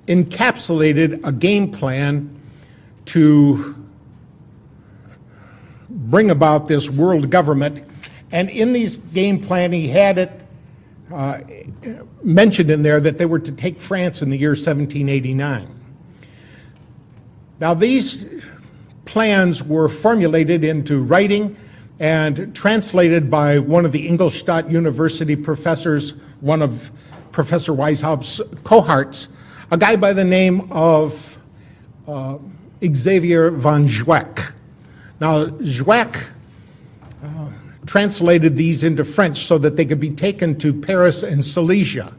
encapsulated a game plan to bring about this world government. And in these game plan, he had it mentioned in there that they were to take France in the year 1789. Now, these plans were formulated into writing and translated by one of the Ingolstadt University professors, one of Professor Weishaupt's cohorts, a guy by the name of Xavier von Zweck. Now, Zweck translated these into French so that they could be taken to Paris and Silesia.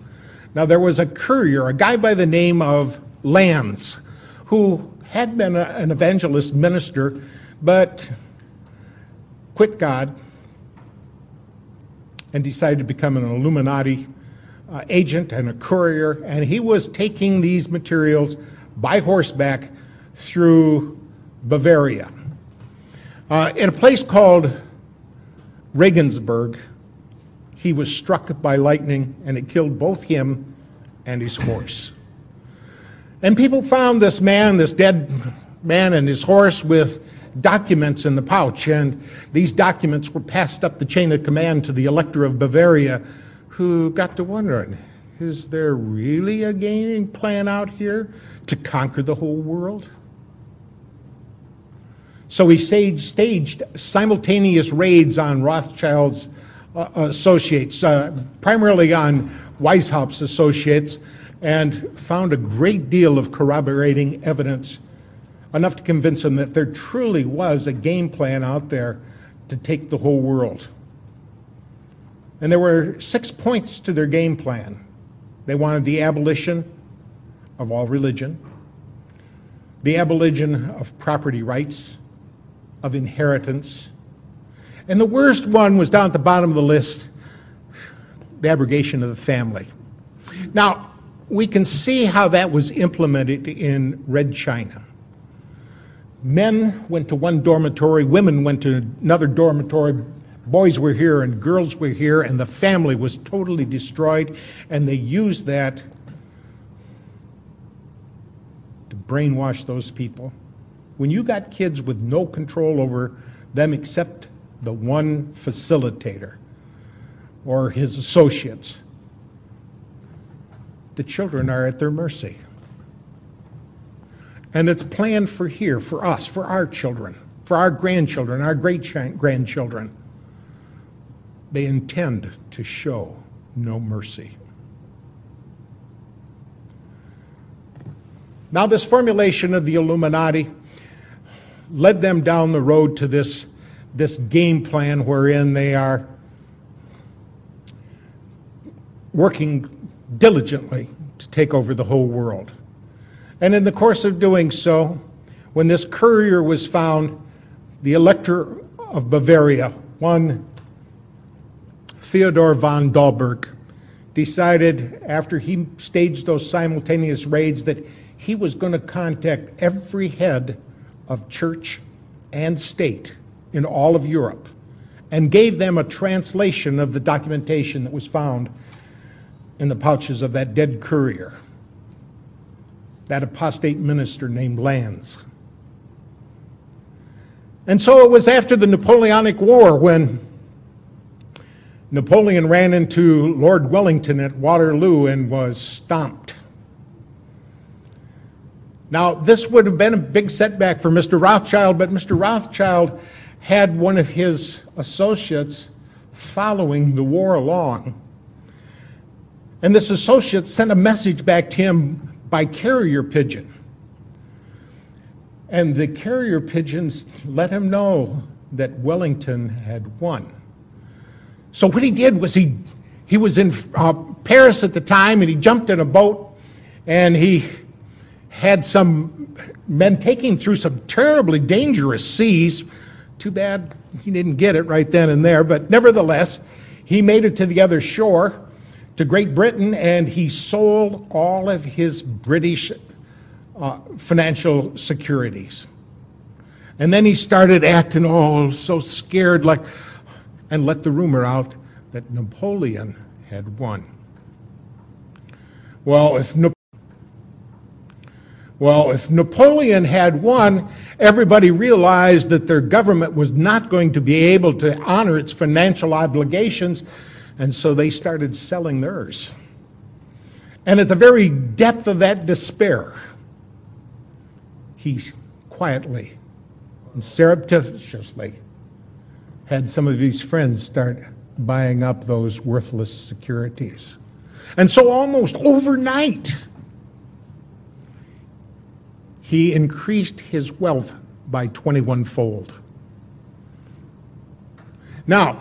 Now, there was a courier, a guy by the name of Lanz, who had been an evangelist minister, but quit God and decided to become an Illuminati agent and a courier, and he was taking these materials by horseback through Bavaria. In a place called Regensburg, he was struck by lightning, and it killed both him and his horse. And people found this man, this dead man, and his horse with documents in the pouch, and these documents were passed up the chain of command to the Elector of Bavaria, who got to wondering, is there really a game plan out here to conquer the whole world? So he staged simultaneous raids on Rothschild's associates, primarily on Weishaupt's associates, and found a great deal of corroborating evidence, enough to convince him that there truly was a game plan out there to take the whole world. And there were 6 points to their game plan. They wanted the abolition of all religion, the abolition of property rights, of inheritance, and the worst one was down at the bottom of the list, the abrogation of the family. Now, we can see how that was implemented in Red China. Men went to one dormitory, women went to another dormitory, boys were here and girls were here, and the family was totally destroyed, and they used that to brainwash those people. When you got kids with no control over them except the one facilitator or his associates, the children are at their mercy. And it's planned for here, for us, for our children, for our grandchildren, our great-grandchildren. They intend to show no mercy. Now, this formulation of the Illuminati led them down the road to this game plan wherein they are working diligently to take over the whole world. And in the course of doing so, when this courier was found, the Elector of Bavaria, one Theodor von Dalberg, decided after he staged those simultaneous raids that he was going to contact every head of church and state in all of Europe and gave them a translation of the documentation that was found in the pouches of that dead courier, that apostate minister named Lanz. And so it was after the Napoleonic War when Napoleon ran into Lord Wellington at Waterloo and was stomped. Now, this would have been a big setback for Mr. Rothschild, but Mr. Rothschild had one of his associates following the war along. And this associate sent a message back to him by carrier pigeon. And the carrier pigeons let him know that Wellington had won. So what he did was he was in Paris at the time, and he jumped in a boat, and he had some men taking him through some terribly dangerous seas. Too bad he didn't get it right then and there, but nevertheless, he made it to the other shore, to Great Britain, and he sold all of his British financial securities. And then he started acting so scared, and let the rumor out that Napoleon had won. Well, Well, if Napoleon had won, everybody realized that their government was not going to be able to honor its financial obligations, and so they started selling theirs. And at the very depth of that despair, he quietly and surreptitiously had some of his friends start buying up those worthless securities. And so almost overnight, he increased his wealth by 21-fold. Now,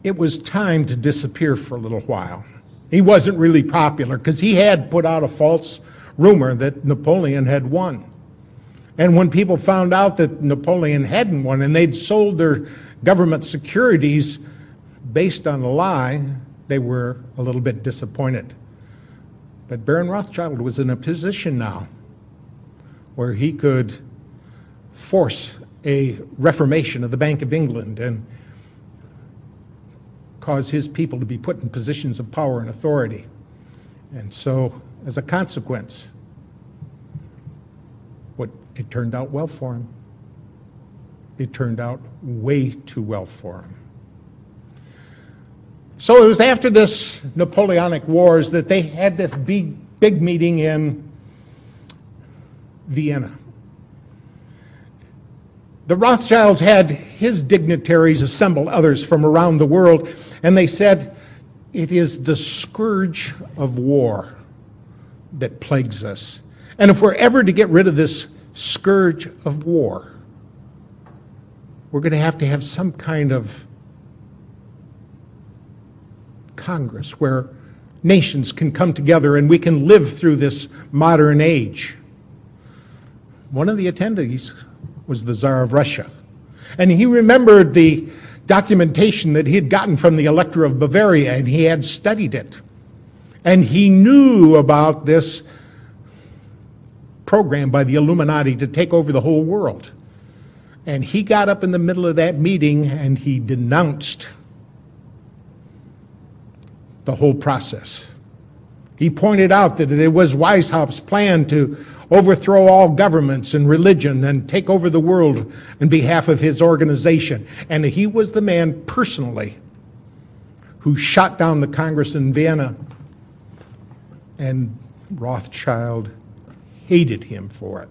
it was time to disappear for a little while. He wasn't really popular because he had put out a false rumor that Napoleon had won. And when people found out that Napoleon hadn't won and they'd sold their government securities based on a lie, they were a little bit disappointed. But Baron Rothschild was in a position now where he could force a reformation of the Bank of England and cause his people to be put in positions of power and authority. And so, as a consequence, it turned out well for him. It turned out way too well for him. So it was after this Napoleonic Wars that they had this big meeting in Vienna. The Rothschilds had his dignitaries assemble others from around the world, and they said, it is the scourge of war that plagues us. And if we're ever to get rid of this scourge of war, we're going to have some kind of Congress where nations can come together and we can live through this modern age. One of the attendees was the Tsar of Russia. And he remembered the documentation that he had gotten from the Elector of Bavaria, and he had studied it. And he knew about this program by the Illuminati to take over the whole world. And he got up in the middle of that meeting and he denounced the whole process. He pointed out that it was Weishaupt's plan to overthrow all governments and religion and take over the world on behalf of his organization. And he was the man personally who shot down the Congress in Vienna, and Rothschild hated him for it.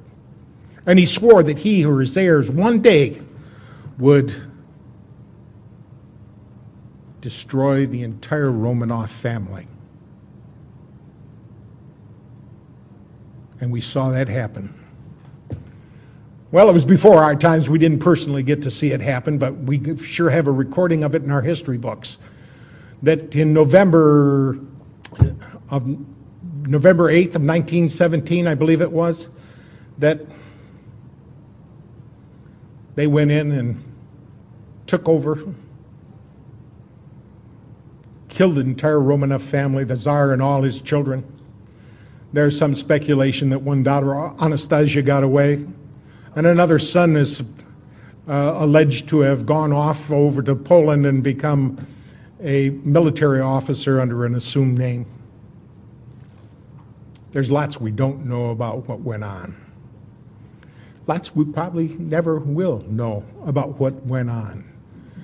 And he swore that he or his heirs one day would destroy the entire Romanov family. And we saw that happen. Well, it was before our times. We didn't personally get to see it happen, but we sure have a recording of it in our history books. That in November 8th of 1917, I believe it was, that they went in and took over, killed the entire Romanov family, the Tsar and all his children. There's some speculation that one daughter, Anastasia, got away, and another son is alleged to have gone off over to Poland and become a military officer under an assumed name. There's lots we don't know about what went on. Lots we probably never will know about what went on,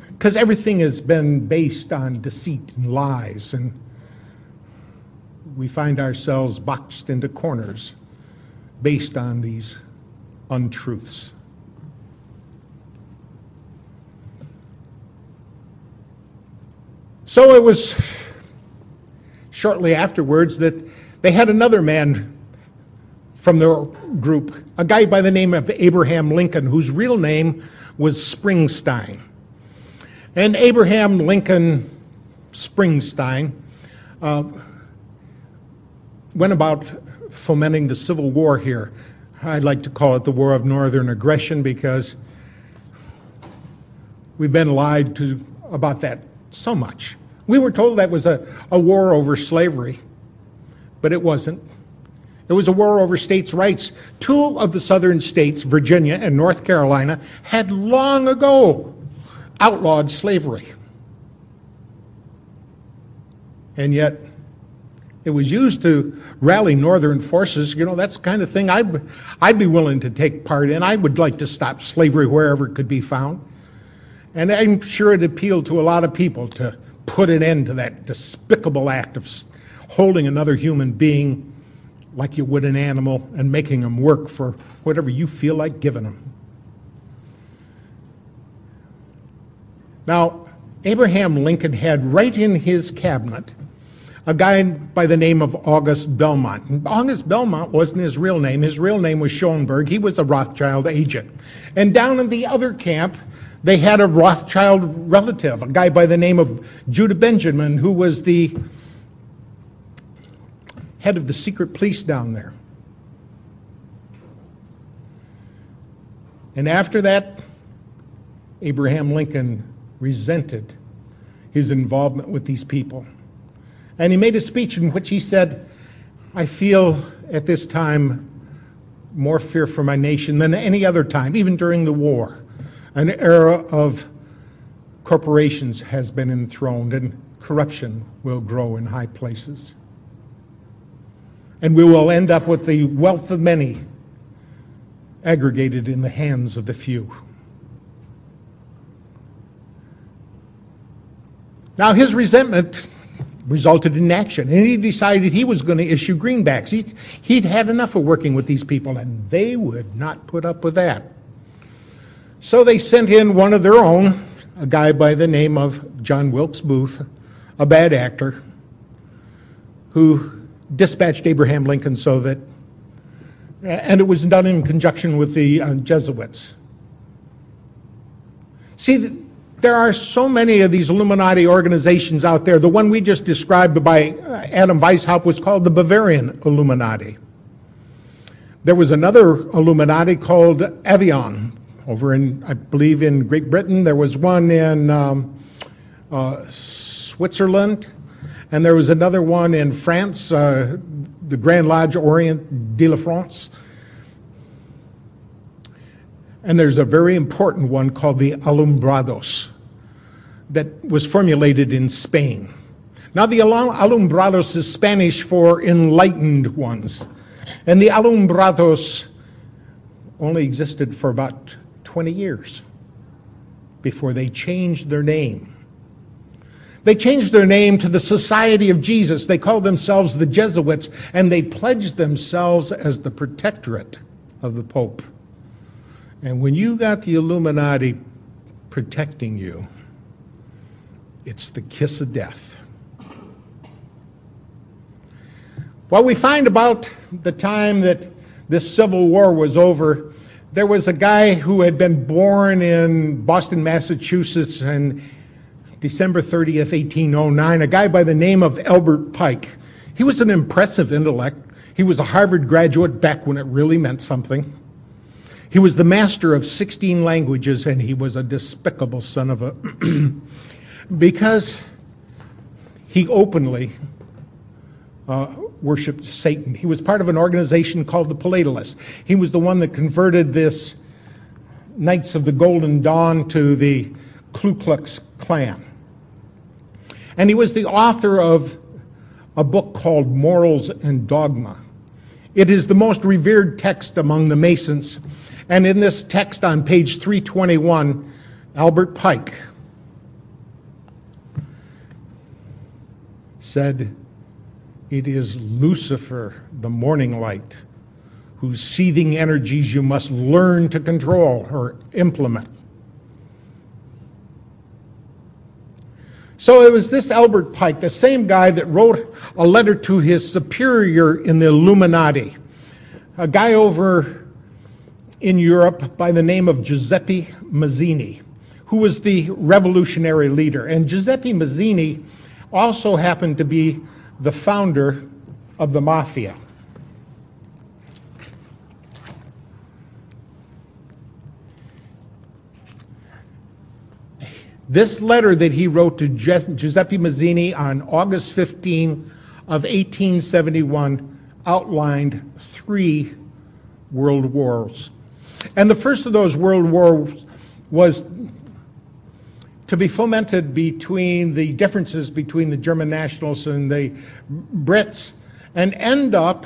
because everything has been based on deceit and lies, and we find ourselves boxed into corners based on these untruths. So it was shortly afterwards that they had another man from their group, a guy by the name of Abraham Lincoln, whose real name was Springsteen. And Abraham Lincoln Springsteen went about fomenting the Civil War here. I'd like to call it the War of Northern Aggression, because we've been lied to about that so much. We were told that was a war over slavery, but it wasn't. It was a war over states' rights. Two of the southern states, Virginia and North Carolina, had long ago outlawed slavery. And yet, It was used to rally northern forces. You know, that's the kind of thing I'd be willing to take part in. I would like to stop slavery wherever it could be found. And I'm sure it appealed to a lot of people to put an end to that despicable act of holding another human being like you would an animal and making them work for whatever you feel like giving them. Now, Abraham Lincoln had right in his cabinet a guy by the name of August Belmont. And August Belmont wasn't his real name. His real name was Schoenberg. He was a Rothschild agent. And down in the other camp, they had a Rothschild relative, a guy by the name of Judah Benjamin, who was the head of the secret police down there. And after that, Abraham Lincoln resented his involvement with these people. And he made a speech in which he said, I feel at this time more fear for my nation than any other time, even during the war. An era of corporations has been enthroned and corruption will grow in high places. And we will end up with the wealth of many aggregated in the hands of the few. Now, his resentment resulted in action, and he decided he was going to issue greenbacks. He'd had enough of working with these people, and they would not put up with that. So they sent in one of their own, a guy by the name of John Wilkes Booth, a bad actor, who dispatched Abraham Lincoln so that, and it was done in conjunction with the Jesuits. See, there are so many of these Illuminati organizations out there. The one we just described by Adam Weishaupt was called the Bavarian Illuminati. There was another Illuminati called Avion over in, I believe, in Great Britain. There was one in Switzerland, and there was another one in France, the Grand Lodge Orient de la France. And there's a very important one called the Alumbrados that was formulated in Spain. Now, the Alumbrados is Spanish for enlightened ones. And the Alumbrados only existed for about 20 years before they changed their name. They changed their name to the Society of Jesus. They called themselves the Jesuits, and they pledged themselves as the protectorate of the Pope. And when you got the Illuminati protecting you, it's the kiss of death. Well, we find about the time that this Civil War was over, there was a guy who had been born in Boston, Massachusetts on December 30th, 1809, a guy by the name of Albert Pike. He was an impressive intellect. He was a Harvard graduate back when it really meant something. He was the master of 16 languages, and he was a despicable son of a... because he openly worshipped Satan. He was part of an organization called the Palatalists. He was the one that converted this Knights of the Golden Dawn to the Ku Klux Klan. And he was the author of a book called Morals and Dogma. It is the most revered text among the Masons. And in this text on page 321, Albert Pike said, "It is Lucifer, the morning light, whose seething energies you must learn to control or implement." So it was this Albert Pike, the same guy that wrote a letter to his superior in the Illuminati, a guy over in Europe by the name of Giuseppe Mazzini, who was the revolutionary leader. And Giuseppe Mazzini also happened to be the founder of the mafia. This letter that he wrote to Giuseppe Mazzini on August 15 of 1871 outlined 3 world wars. And the first of those world wars was to be fomented between the differences between the German nationals and the Brits, and end up